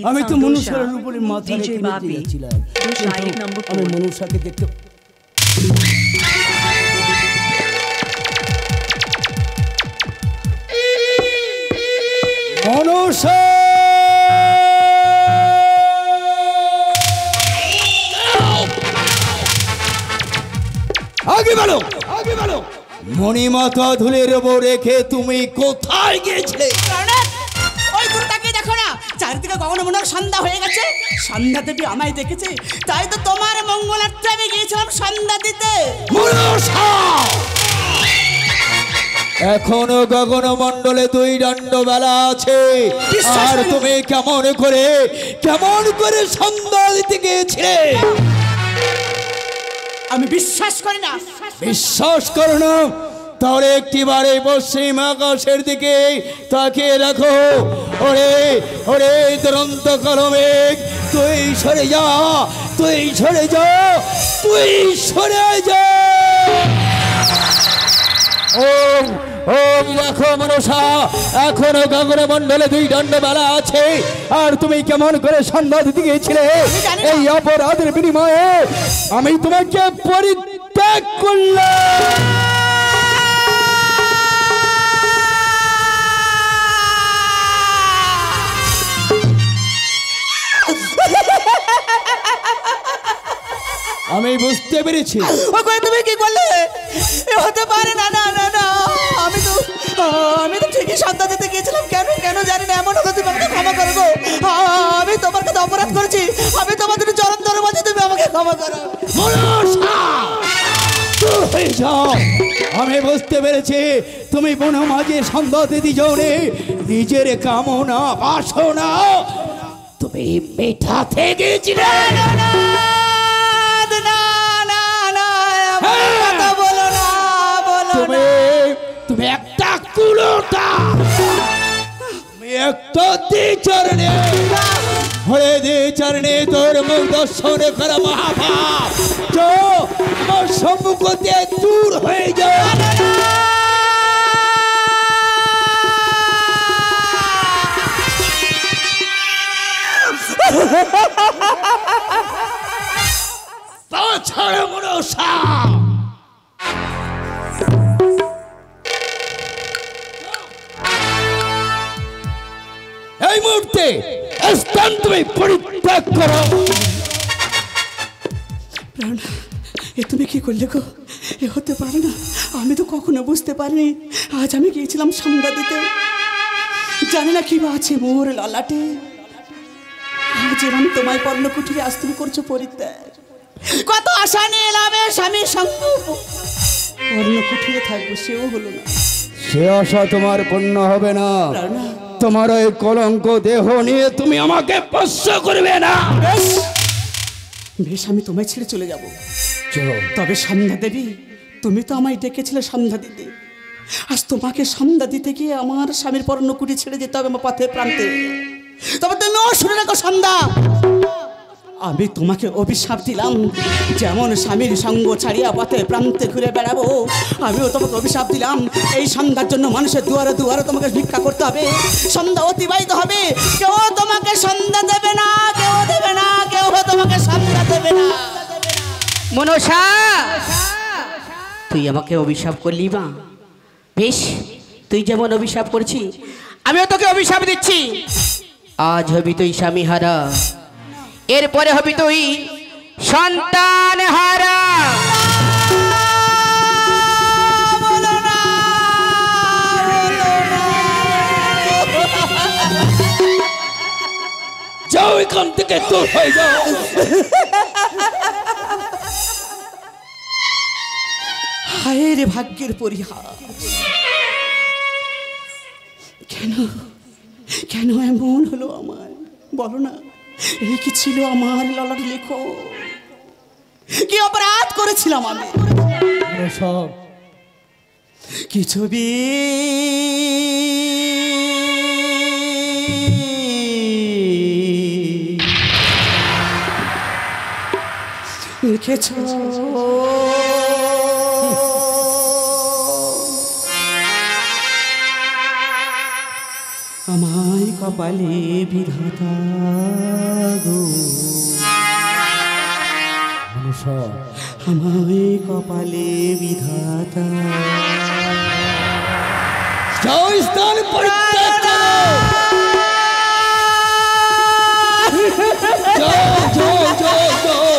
আমি তো মনুষ্যের উপরে মাথা রেখে যাচ্ছিলাম, আমি মনুষ্যকে দেখতে মনুষ্য আগে বলো, আগে বলো, মণিমাতা ধুলের ওপর রেখে তুমি কোথায় গিয়েছিলে? ওই দূরটাকে দেখো না, চারিদিকে গগন মনোর সন্ধ্যা হয়ে গেছে। সন্ধ্যা দেবী আমায় দেখেছে, তাই তো তোমার মঙ্গলার্থে আমি গিয়েছিলাম সন্ধ্যা দিতে। এখনো গগন মন্ডলে 2 দণ্ড বেলা আছে, আর তুমি কেমন করে সন্ধ্যা দিতে গিয়েছিলে? আমি বিশ্বাস করি না। বিশ্বাস করো না? তাহলে একটিবারে পশ্চিম আকাশের দিকে তাকিয়ে রাখো। ওরে ওরে দুরন্ত কলমেঘ, তুই সরে যা, তুই সরে যা, তুই সরে যা। দেখো মনসা, এখনো গগন মন্ডলে 2 দণ্ড বেলা আছে, আর তুমি কেমন করে সন্ধ্যা দিতে গিয়েছিলে? এই অপরাধের বিনিময়ে আমি তোমাকে পরিত্যাগ করলাম। আমি বুঝতে পেরেছি। তুমি কি করলে? হতে পারে না, না না না, আমি তো ঠিকই সন্ধ্যা দিতে গিয়েছিলাম। কেন জানি না, এমন হলো তুমি আমাকে ক্ষমা করো গো। আমি তোমার কাছে অপরাধ করেছি, আমি তোমাদের চরণ ধরে বলছি, তুমি আমাকে ক্ষমা করো। আমি বুঝতে পেরেছি তুমি বন মাঝে সন্ধ্যা দিতে যাওনি, নিজের কামনা বাসনা তুমি মেটাতে গিয়েছিলে। তুমি একটা কুলোটা, তুমি একটা দ্বিচরণে, হরে দ্বিচরণে তোর মুখ দর্শন করা মহাপাপ, তো আমার সম্মুখ দিয়ে দূর হয়ে যাও। তাছাড়া মনসা এই মুহূর্তে স্থান তুমি পরিত্যাগ করো। তুমি কি করলে গো? এ হতে পারে না, আমি তো কখনো বুঝতে পারিনি। আজ আমি গিয়েছিলাম সন্ধ্যা দিতে, জানি না কি আছে মোর ললাটে। আজ এরম তোমায় পর্ণকুটিরে আজ তুমি করছো পরিত্যাগ। কত আশা নিয়ে এলাম স্বামীর সঙ্গ, পর্ণকুটিরে থাকবো, সেও হলো না। সে আশা তোমার পূর্ণ হবে না। তোমার ওই কলঙ্ক দেহ নিয়ে তুমি আমাকে স্পর্শ করবে না। বেশ, আমি তোমায় ছেড়ে চলে যাব। তবে সন্ধ্যা দেবী, তুমি তো আমায় ডেকেছিলে সন্ধ্যা দিতে। আজ তোমাকে সন্ধ্যা দিতে গিয়ে আমার স্বামীর পর্ণকুটি ছেড়ে যেতে হবে আমার পথে প্রান্তে। তবে তুমিও শুনে রাখো সন্ধ্যা, আমি তোমাকে অভিশাপ দিলাম, যেমন স্বামীর সঙ্গ ছাড়িয়া পথে প্রান্তে ঘুরে বেড়াবো, আমিও তোমাকে অভিশাপ দিলাম এই সন্ধ্যার জন্য মানুষের দুয়ারে দুয়ারে তোমাকে ভিক্ষা করতে হবে, সন্ধ্যা অতিবাহিত হবে। কেউ তোমাকে সন্ধ্যা দেবে না, কেউ দেবে না, কেউ তোমাকে সন্ধ্যা দেবে না। মনসা, তুই আমাকে অভিশাপ করলি মা? বেশ, তুই যেমন অভিশাপ করছি আমিও তোকে অভিশাপ দিচ্ছি। আজ হবি তুই স্বামী হারা, এরপরে হবি তুই সন্তান হারা। যাও এখান থেকে, দূর হয়ে যাও। হায় রে ভাগ্যের পরিহাস, কেন কেন এমন হলো আমার? বলো না, এই কি ছিল আমার ললাট লেখো? কি অপরাধ করেছিলাম আমি? সব কি ছবি লিখেছ আমায় কপালে বিধাতা গো, মনসা আমায় কপালে বিধাতা। যাও স্থান পরিত্যাগ করো। যাও যাও যাও যাও।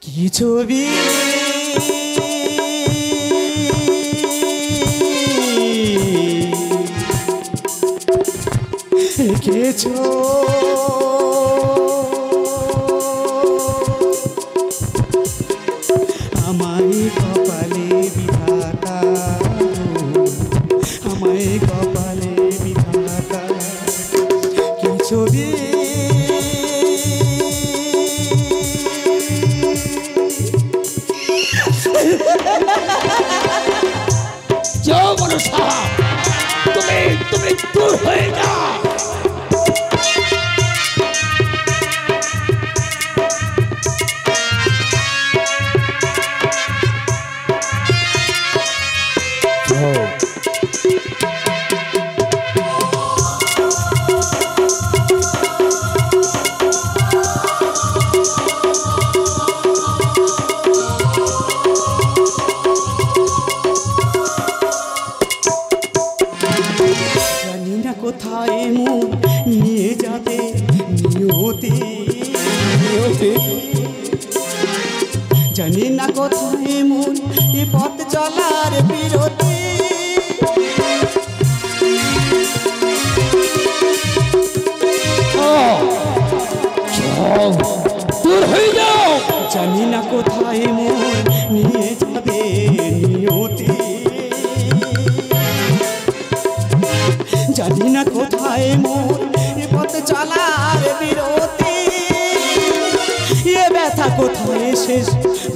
কি ছবি এঁকেছো আমায় কপালে বিধাতা, আমায় কপালে বিধাতা। কি ছবি যাও মনসা, তুমি তুমি দূর হয়ে যাও। জানি না কোথায় মন নিয়ে যাবে নিয়তি, জানি না কোথায় মন এ পথ চলার বিরতি। যাও দূর হয়ে যাও। জানি না কোথায় মন নিয়ে যাবে নিয়তি, জানি না কোথায় মন এ পথ চলার বিরতি। এ ব্যথা কোথায় শেষ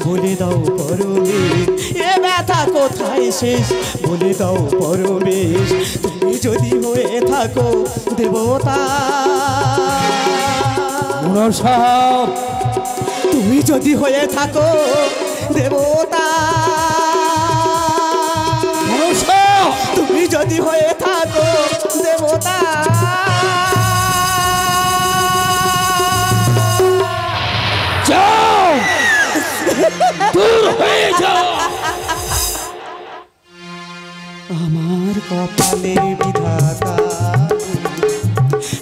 বলে দাও পরমেশ, এ ব্যথা কোথায় শেষ বলে দাও পরমেশ। তুমি যদি হয়ে থাকো দেবতা, মনসা তুমি যদি হয়ে থাকো দেবতা, মনসা তুমি যদি হয়ে থাকো দেবতা। যাও দূর হয়ে যাও। আমার কপালে বিধাতা,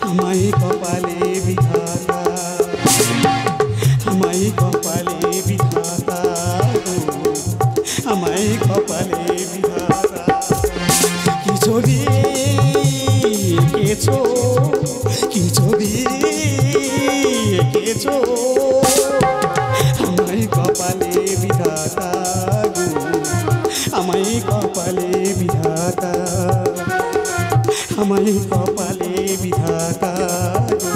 আমায় কপালে বিধাতা, আমায় কপালে বিধাতা, আমায় কপালে বিধাতা। কি ছবি এঁকেছো, কি ছবি এঁকেছো আমায় কপালে বিধাতা গো, আমায় কপালে বিধাতা, আমায় কপালে বিধাতা গো।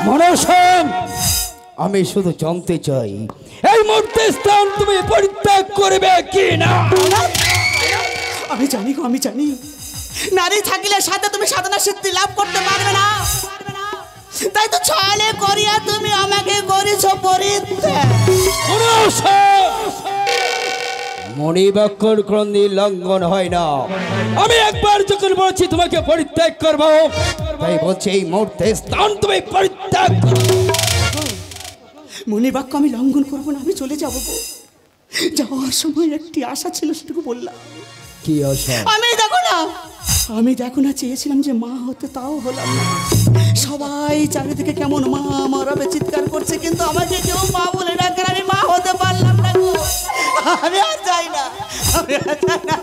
মনসা আমি শুধু জানতে চাই এই মুহূর্তে স্থান তুমি পরিত্যাগ করবে কি না। আমি জানি গো, আমি জানি নারী থাকিলে সাথে তুমি সাধনা সিদ্ধি লাভ করতে পারবে না, তাই তো ছলে করিয়া তুমি আমাকে করেছো পরিত্যাগ। মনসা মণিবাক্যর ক্রন্দি লঙ্ঘন হয় না। আমি একবার যখন বলছি তোমাকে পরিত্যাগ করবো, তাই বলছি এই মুহূর্তে স্থান তুমি পরিত্যাগ করো। মণিবাক্য আমি লঙ্ঘন করবো না, আমি চলে যাবো গো। যাওয়ার সময় একটি আশা ছিল, সেটুকু বললাম। কি আশা? আমি দেখো না চেয়েছিলাম যে মা হতে, তাও হলাম না। সবাই চারিদিকে কেমন মা মারাবে চিৎকার করছে, কিন্তু আমাকে কেউ মা বলে ডাকে, আমি মা হতে পারলাম না গো। আমি আর যাই না, আমি আর যাই না।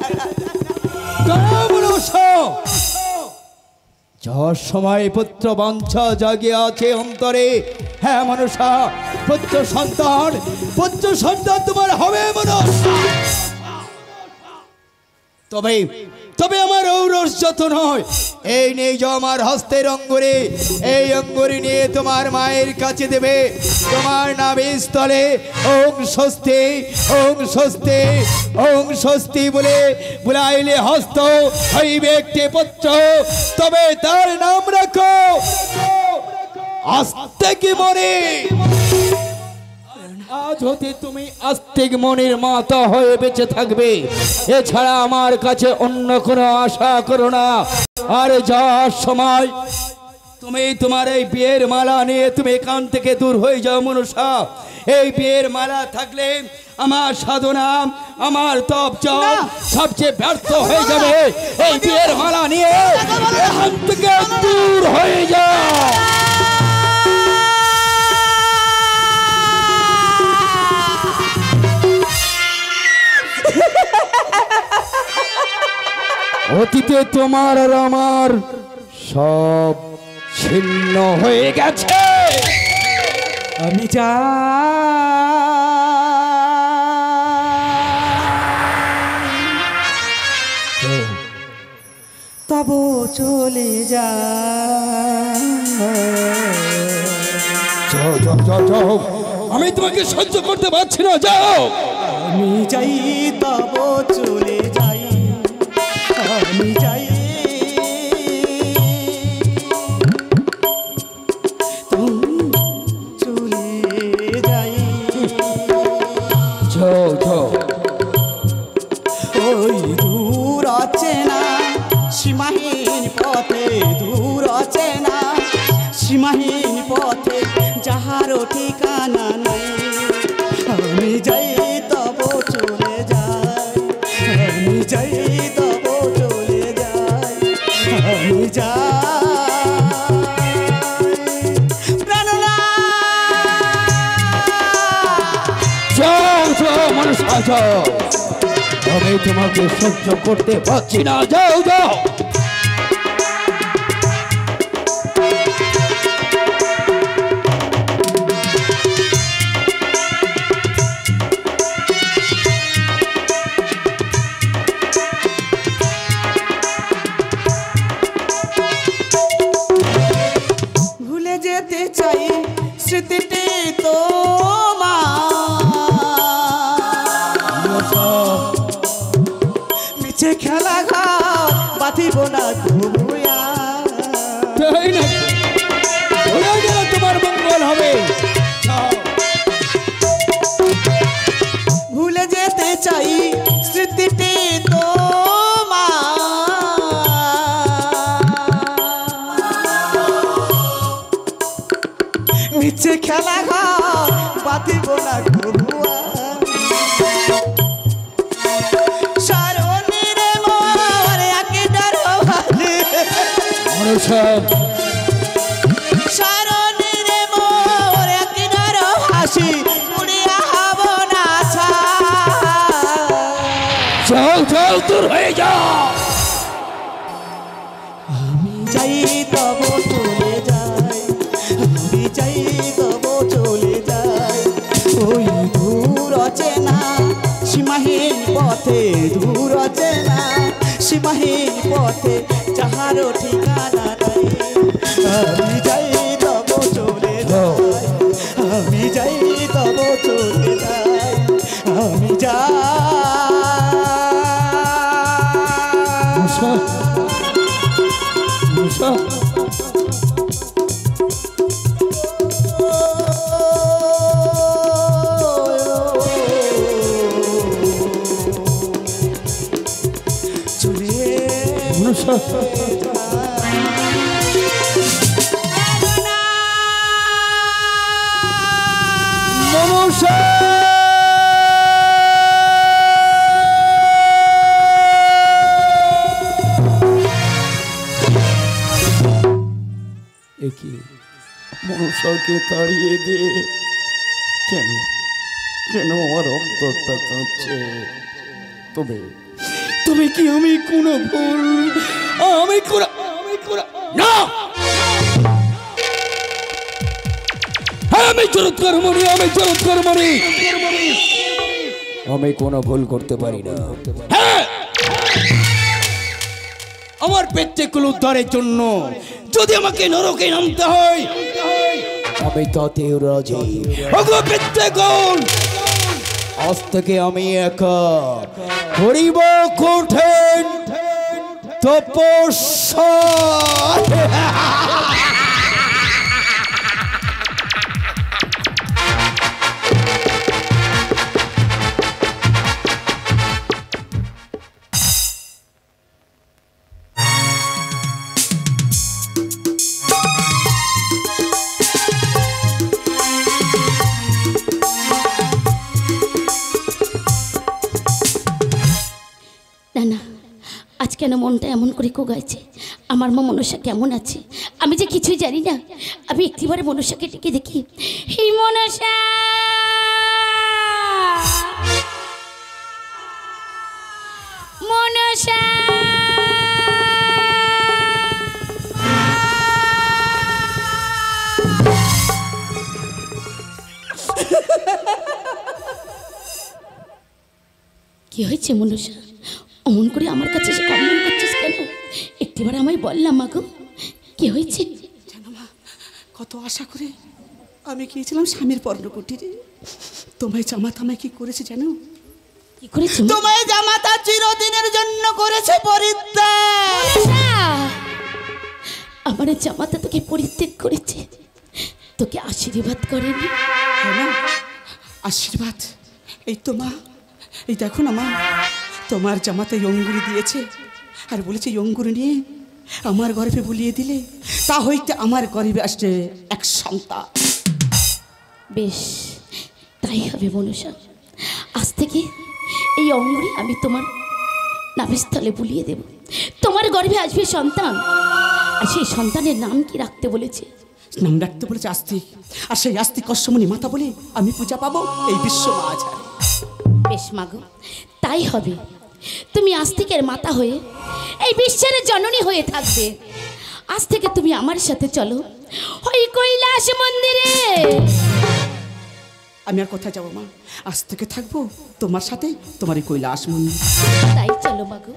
যাওয়ার সময় পুত্র বাঞ্ছা জাগিয়ে আছে অন্তরে। হ্যাঁ মনসা, পুত্র সন্তান তোমার হবে মনসা। তবে তবে আমার ঔরস যত নয়, এই নেই যে আমার হস্তের অঙ্গুরি, এই অঙ্গুরি নিয়ে তোমার মায়ের কাছে দেবে। তোমার নামে স্থলে ওং স্বস্তি ওং স্বস্তি ওং স্বস্তি বলে বুলাইলে হস্ত হইবে একটি পুত্র। তবে তার নাম রাখো আস্তে কি মনে। আজ হতে তুমি আস্তিক মনির মাতা হয়ে বেঁচে থাকবে, এছাড়া আমার কাছে অন্য কোনো আশা করো না। আর যাওয়ার সময় তুমি তোমার এই বিয়ের মালা নিয়ে তুমি এখান থেকে দূর হয়ে যাও মনসা। এই বিয়ের মালা থাকলে আমার সাধনা, আমার তপ জপ সবচেয়ে ব্যর্থ হয়ে যাবে। এই বিয়ের মালা নিয়ে এখান থেকে দূর হয়ে যাও। অতীতে তোমার আর আমার সব ছিন্ন হয়ে গেছে। আমি যা তব চলে যা। যাও যাও যাও যাও, আমি তোমাকে সহ্য করতে পারছি না, যাও। আমি যাই তব চলে যাই, আমি যাই চলে যাই। যাও যাও, ওই দূর অচেনা সীমাহীন পথে, দূর অচেনা সীমাহীন পথে যাহারও ঠিকানা নাই। আমি যাই তব চলে যাই, আমি যাই তব চলে যাই, আমি যাই প্রাণনাথ। যাও যাও মানুষ, যাও। আমি তোমাকে সহ্য করতে পারছি না, যাও যাও। ভুলে যেতে চাই স্মৃতিটি তোমার, মিছে খেলা ঘর বাঁধিব না ঘুমিয়া। তাই না, ওরা গেলে তোমার মঙ্গল হবে। ভুলে যেতে চাই স্মৃতিটি তোমার, মিছে খেলা ঘর বাঁধিব না ঘুমিয়া। সারণীরে মোর একদিনের হাসি উড়িয়া হব না ছাই। যাও যাও, দূর হয়ে যাও। আমি যাই তব চলে যাই, আমি যাই তব চলে যাই। ওই দূর অচেনা সীমাহীন পথে, দূর অচেনা সীমাহীন পথে যাহারও ঠিকানা নাই। আমি যাই তব চলে যাই, আমি যাই তব চলে যাই, আমি যাই। মনসাকে তাড়িয়ে দে। কেন কেন আমার অন্তরটা কাঁপছে? তবে তুমি কি আমি কোনো ভুল আমি না, আমি চমৎকার মনি, আমি চমৎকার মনি, আমি কোনো ভুল করতে পারি না। হ্যাঁ, আমার পেট্টেকুল উদ্ধারের জন্য যদি আমাকে নরকে নামতে হয় আমি তাতেও রাজি। ওগো পেট্টেকুল, আজ থেকে আমি একা করিব কঠিন তপস্যা। আজ কেন মনটা এমন করে কোগাইছে? আমার মা মনসা কেমন আছে আমি যে কিছুই জানি না। আমি একটিবারে মনসাকে ডেকে দেখি। হে মনসা, মনসা, কি হয়েছে মনসা? অমন করে আমার কাছে এসে কমন করছিস কেন? একটিবার আমায় বললাম মা গো, কি হয়েছে? জানো মা, কত আশা করে আমি গিয়েছিলাম স্বামীর পর্ণকুটিরে। তোমায় জামাতা আমায় কি করেছে জানো? কি করেছে? তোমায় জামাতা চিরদিনের জন্য করেছে পরিত্যাগ। আমার জামাতা তোকে পরিত্যাগ করেছে, তোকে আশীর্বাদ করেনি? হ্যাঁ মা, আশীর্বাদ। এই তো মা, এই দেখো না মা, তোমার জামাতা অঙ্গুরি দিয়েছে আর বলেছে অঙ্গুরি নিয়ে আমার গর্ভে বুলিয়ে দিলে তা হইতে আমার গর্ভে আসছে এক সন্তান। বেশ, তাই হবে মনসা। আজ থেকে এই অঙ্গুরি আমি তোমার নাভিস্থলে বুলিয়ে দেব। তোমার গর্ভে আসবে সন্তান, আর সেই সন্তানের নাম কি রাখতে বলেছে? নাম রাখতে বলেছে আস্তিক, আর সেই আস্তিক কশ্যমণি মাতা বলে আমি পূজা পাবো এই বিশ্ব মাঝারে। বেশ মাগো, তাই হবে। তুমি আস্তিকের মাতা হয়ে এই বিশ্বের জননী হয়ে থাকবে। আজ থেকে তুমি আমার সাথে চলো ওই কৈলাস মন্দিরে। আমি আর কোথায় যাবো মা? আজ থেকে থাকবো তোমার সাথে, তোমার এই কৈলাস মন্দির। তাই চলো মাগো।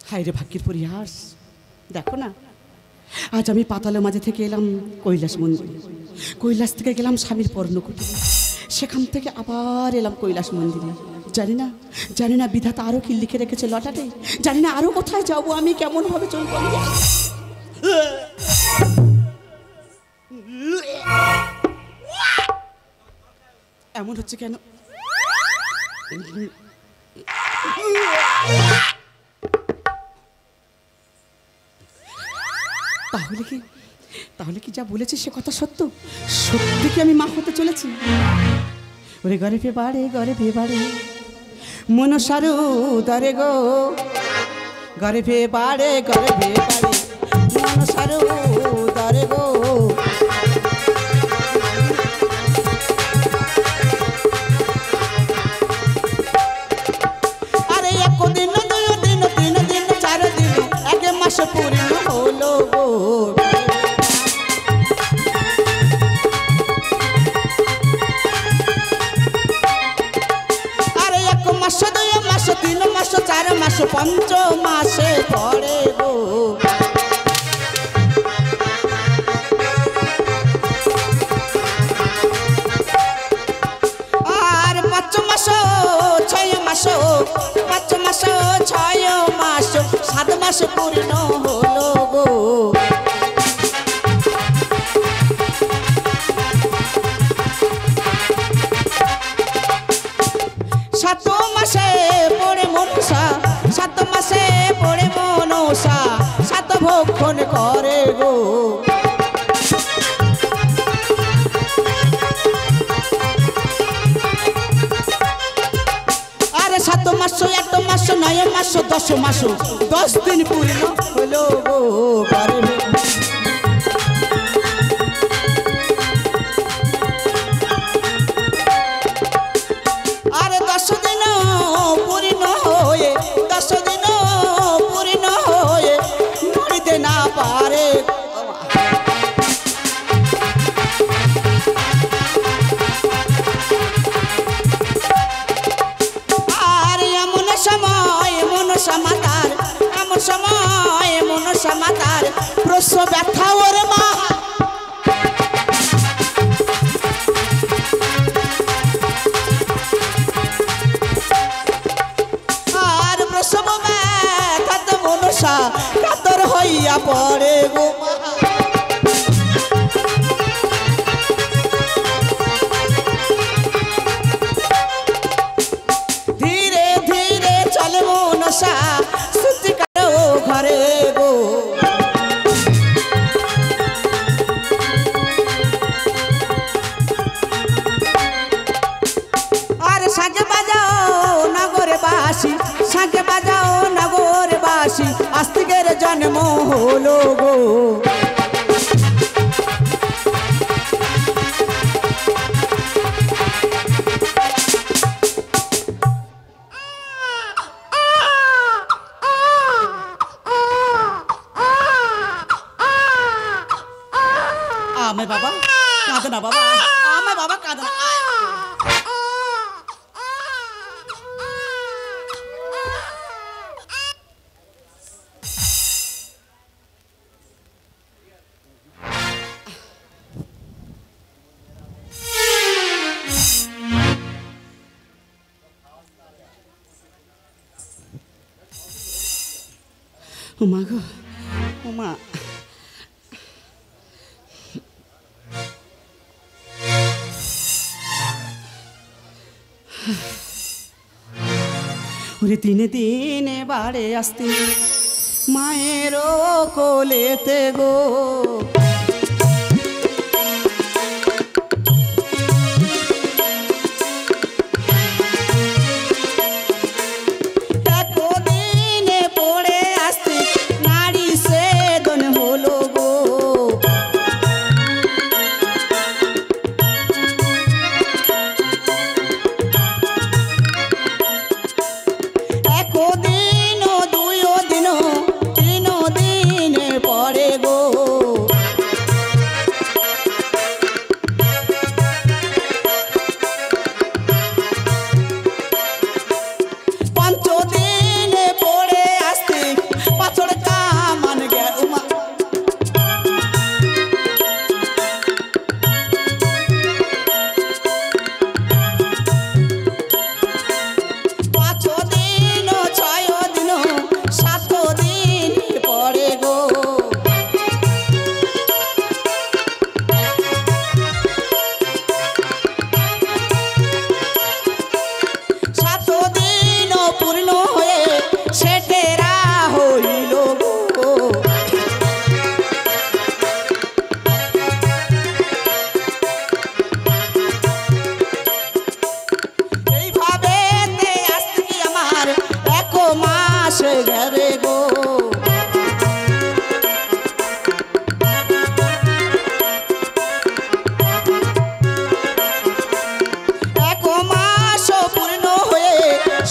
হায় রে ভাগ্যের পরিহাস, দেখো না, আজ আমি পাতালের মাঝে থেকে এলাম কৈলাস মন্দিরে, কৈলাস থেকে গেলাম স্বামীর পর্ণকুটিরে, সেখান থেকে আবার এলাম কৈলাস মন্দিরে। জানি না বিধাতা আরও কি লিখে রেখেছে লটাতে, জানি না আরও কোথায় যাবো, আমি কেমনভাবে চলবো। এমন হচ্ছে কেন? তাহলে কি যা বলেছে সে কথা সত্য? সত্যি কি আমি মা হতে চলেছি? ওরে গর্ভে বাড়ে মনসারু দরে গো, গর্ভে বাড়ে মনসারু দরে গো। আরে একদিন 2 দিন 3 দিন 4 দিন 1 মাস পূর্ণ হলো গো। মাস 2 মাস 3 মাস 4 মাস 5 মাসে পড়ে গো। আর 5 মাস 6 মাস 5 মাস 6 মাস 7 মাস পূর্ণ হলো গো। সাত মাসে পড়ে মনসা 7 মাসে পড়ে মনসা 7 ভক্ষণ করে গো। আরে 7 মাস 8 মাস 9 মাস 10 মাস 10 দিন পূর্ণ হলো গো। আরে 10 দিন পূর্ণ হয়ে 10 দিন পূর্ণ হয়ে মরিতে না পারে। আর এমন সময় মনসা মাতার প্রসব হলো গো। আমার বাবা কাঁদে না বাবা, আমার বাবা কাঁদে না। মা গো, মা ওরে দিনে দিনে বাড়ে আসতে মায়েরও কোলেতে গো। দিনে পড়ে আসতে নারী সেদন হলো গো।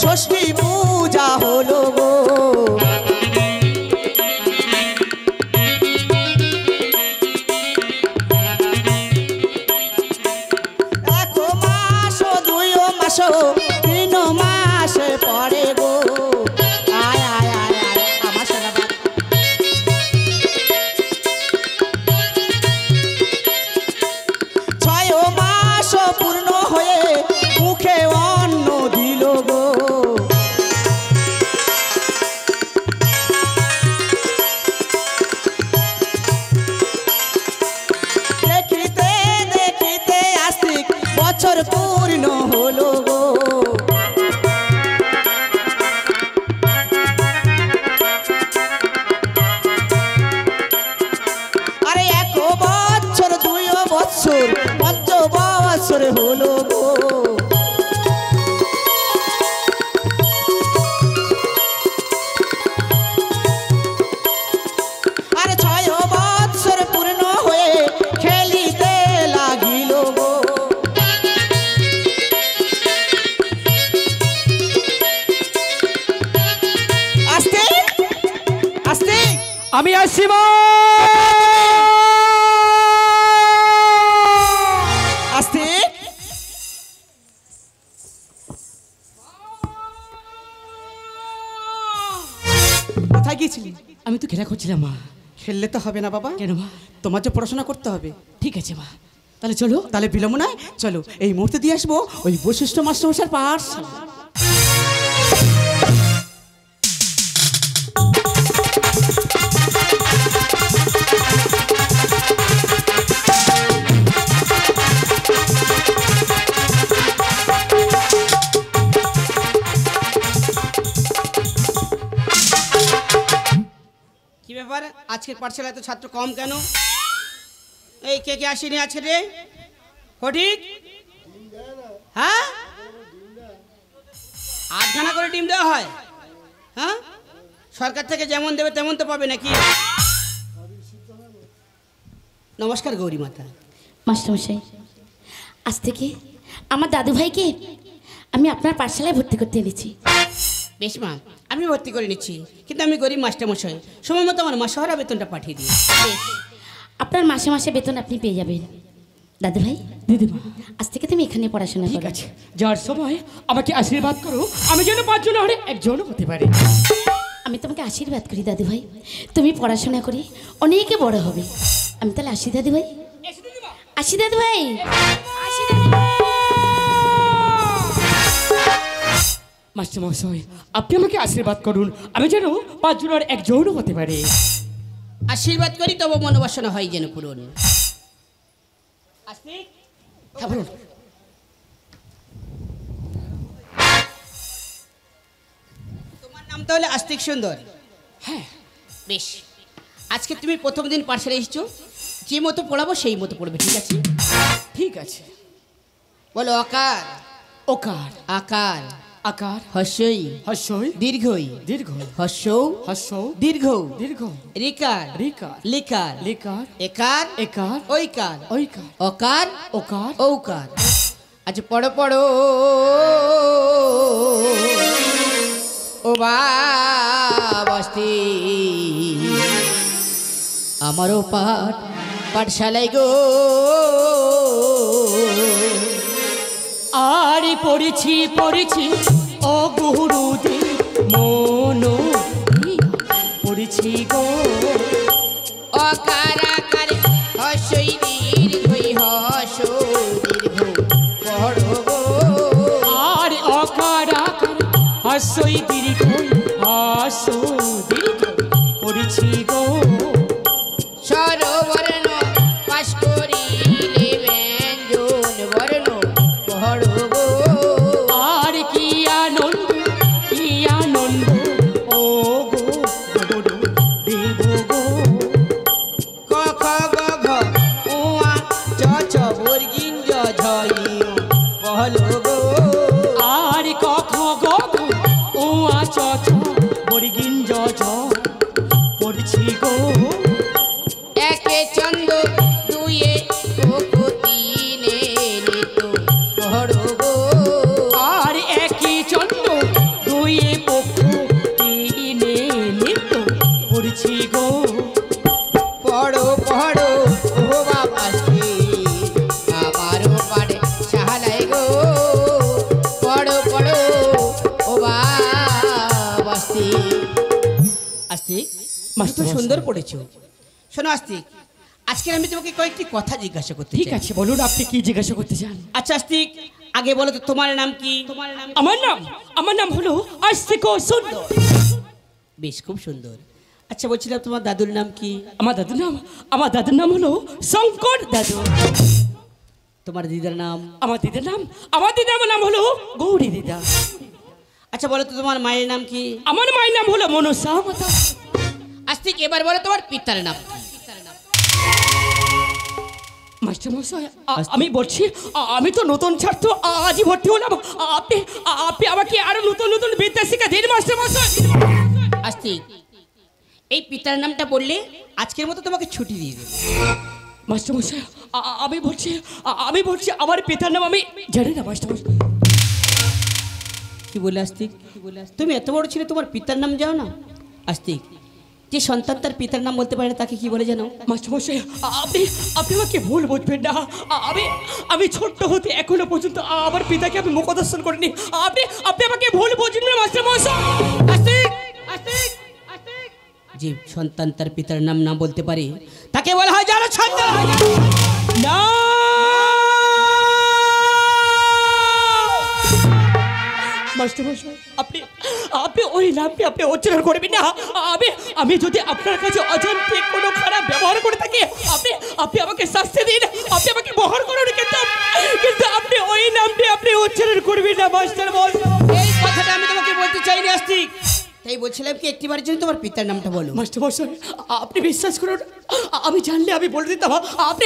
ষষ্ঠী পূজা হলো গো। এক মাস দুই মাস তিন মাসে পরে গো। আয় আয় আয় আয় আমার সারা ছয় মাস পূর্ণ হয়ে মুখে অন্ন দিল গো। দেখিতে দেখিতে আস্তিক বছর পূর্ণ হলো গো। আরে এক বছর দুই বছর পঞ্চ বছর হলো গো। আরে ছয় বছর পূর্ণ হয়ে খেলিতে লাগিল গো। আস্তে আস্তে আমি আসছি মা। আস্তে কোথায় গিয়েছিলি? আমি তো ঘেরা করছিলাম মা। খেললে তো হবে না বাবা। কেন মা? তোমার যে পড়াশোনা করতে হবে। ঠিক আছে মা, তাহলে চলো। তাহলে বিলম্ব নয়, চলো এই মুহূর্তে দিয়ে আসবো ওই বৈশিষ্ট্য মাস্টারমশাইয়ের পাঠ। কি ব্যাপার, আজকের পাঠশালায় তো ছাত্র কম কেন? এই কে কে আসেনি আজকে রে? ফটিক, হ্যাঁ 8 খানা করে ডিম দেওয়া হয়? হ্যাঁ, সরকার থেকে যেমন দেবে তেমন তো পাবে নাকি? নমস্কার গৌরী মাতা। মাস্টারমশাই, আজ থেকে আমার দাদু ভাইকে আমি আপনার পাঠশালায় ভর্তি করতে এনেছি। বেশ মা, আমি ভর্তি করে নিচ্ছি, কিন্তু আমি গরিব মাস্টারমশাই, সময় মতো আমার মাসহারা বেতনটা পাঠিয়ে দিই। বেশ, আপনার মাসে মাসে বেতন আপনি পেয়ে যাবেন। দাদু ভাই, দিদিমা আজ থেকে তুমি এখানে পড়াশোনা ঠিক করো। আছে, যাওয়ার সময় আমাকে আশীর্বাদ করো, আমি যেন 5 জন হলে 1 জন হতে পারি। আমি তোমাকে আশীর্বাদ করি দাদু ভাই, তুমি পড়াশোনা করে অনেকে বড় হবে। আমি তাহলে আসি দাদু ভাই। আসি দাদু ভাই। আসি দাদু ভাই। মাস্টারমশাই, আপনি আমাকে আশীর্বাদ করুন, আমি যেন 5 জনের 1 জন হতে পারি। আশীর্বাদ করি তবে মনোবাসনা হয় যেন পূরণ। আস্তিক, হ্যাঁ বলুন। তোমার নাম তাহলে আস্তিক সুন্দর? হ্যাঁ। বেশ, আজকে তুমি প্রথম দিন পাঠশালায় এসেছো, যে মতো পড়াবো সেই মতো পড়বে, ঠিক আছে? ঠিক আছে। বলো অকার, ওকার, আকার, আকার, হস্যই, হস্যই, দীর্ঘই, দীর্ঘ, হস্যৌ, হস্য, দীর্ঘ, দীর্ঘ, রিকার, রিকার, লিকার, লিকার, একার, একার, ঐকার, ঐকার, অকার, ওকার, ঔকার। আচ্ছা পড়ো পড়ো ও বাবাস্তি, আমারও পাঠশালায় গো আর পড়েছি পড়েছি ও গুরুদেব মন পড়েছি গো। অকার আকার হস্যই দীর্ঘই হস্য দীর্ঘ পড়ো গো। আর অকার আকার হস্যই দীর্ঘ হস্য দীর্ঘ পড়েছি গো। স্বরবর্ণ পাশ করিলে ব্যঞ্জন বর্ণ পড়ো গো। আর কি আনন্দ ও গো গরু দেব গো। ক খ গ ঘ উ আ চ ছ বর্গিন জ ঝ ই উ পড়ো গো। আর ক খ গ ঘ ও আ চ ছ বর্গিন জ ঝ পড়ছি গো। একে চন্দ দুয়ে ওক তিনে নিত পড়ো গো। আর একই চন্দ্র দুয়ে পক্ষ তিনে নিত্য পড়ছি গো। পড়ো পড়ো ও বাবাস্তি, আমারও পাঠে সাহালায় গো। পড়ো পড়ো ও বাবাস্তি। আস্তিক, মাস্টার খুব সুন্দর পড়েছো। শোনো আস্তিক, আজকে আমি তোমাকে কয়েকটি কথা জিজ্ঞাসা করতে ঠিক চাই। আছে, বলুন আপনি কি জিজ্ঞাসা করতে চান। আচ্ছা আস্তিক, আগে বলো তো তোমার নাম কি? আমার নাম হলো আস্তিক সুন্দর। বেশ, খুব সুন্দর। আচ্ছা বলছিলাম তোমার দাদুর নাম কি? আমার দাদুর নাম হলো শঙ্কর দাদু। তোমার দিদার নাম? আমার দিদার নাম হলো গৌরী দিদা। আচ্ছা বলো তো তোমার মায়ের নাম কি? আমার মায়ের নাম হলো মনসা মাতা। আস্তিক, এবার বলো তোমার পিতার নাম কি? মাস্টারমশাই, আমি বলছি, আমি তো নতুন ছাত্র, আজই ভর্তি হলাম। আপনি আমাকে আরো নতুন বিদ্যা শিক্ষা দিন মাস্টারমশাই। আস্তিক, এই পিতার নামটা বললে আজকের মতো তোমাকে ছুটি দিয়ে দেবে। মাস্টারমশাই, আমি বলছি আমার পিতার নাম আমি জানি না মাস্টারমশাই। কি বলে আস্তিক? তুমি এত বড় ছিলে, তোমার পিতার নাম জানো না? আস্তিক, যে সন্তান তার পিতার নাম বলতে পারে না তাকে কি বলে জানো? মাস্টারমশাই, আপনি আমাকে ভুল বুঝবেন না। আমি ছোট্ট হতে এখনো পর্যন্ত আমার পিতাকে আমি মুখদর্শন করিনি। আপনি আমাকে ভুল বুঝবেন না মাস্টারমশাই। আস্তিক, যে সন্তান তার পিতার নাম না বলতে পারে তাকে বলা হয় জানো ছন্দ। না মাস্টারমশাই, আপনি ওই নামটি আপনি উচ্চারণ করবেন না। আমি যদি আপনার কাছে অজান্তে কোনো খারাপ ব্যবহার করে থাকি, আপনি আমাকে শাস্তি দিন, আপনি আমাকে বহন করুন, কিন্তু আপনি ওই নামটি আপনি উচ্চারণ করবেন না মাস্টারমশাই। এই কথাটা আমি তোমাকে বলতে চাইনি আস্তিক, তাই বলছিলাম কি একটিবারের জন্য তোমার পিতার নামটা বলো। মাস্টারমশাই, আপনি বিশ্বাস করুন, আমি জানলে আমি বলে দিতাম। আপনি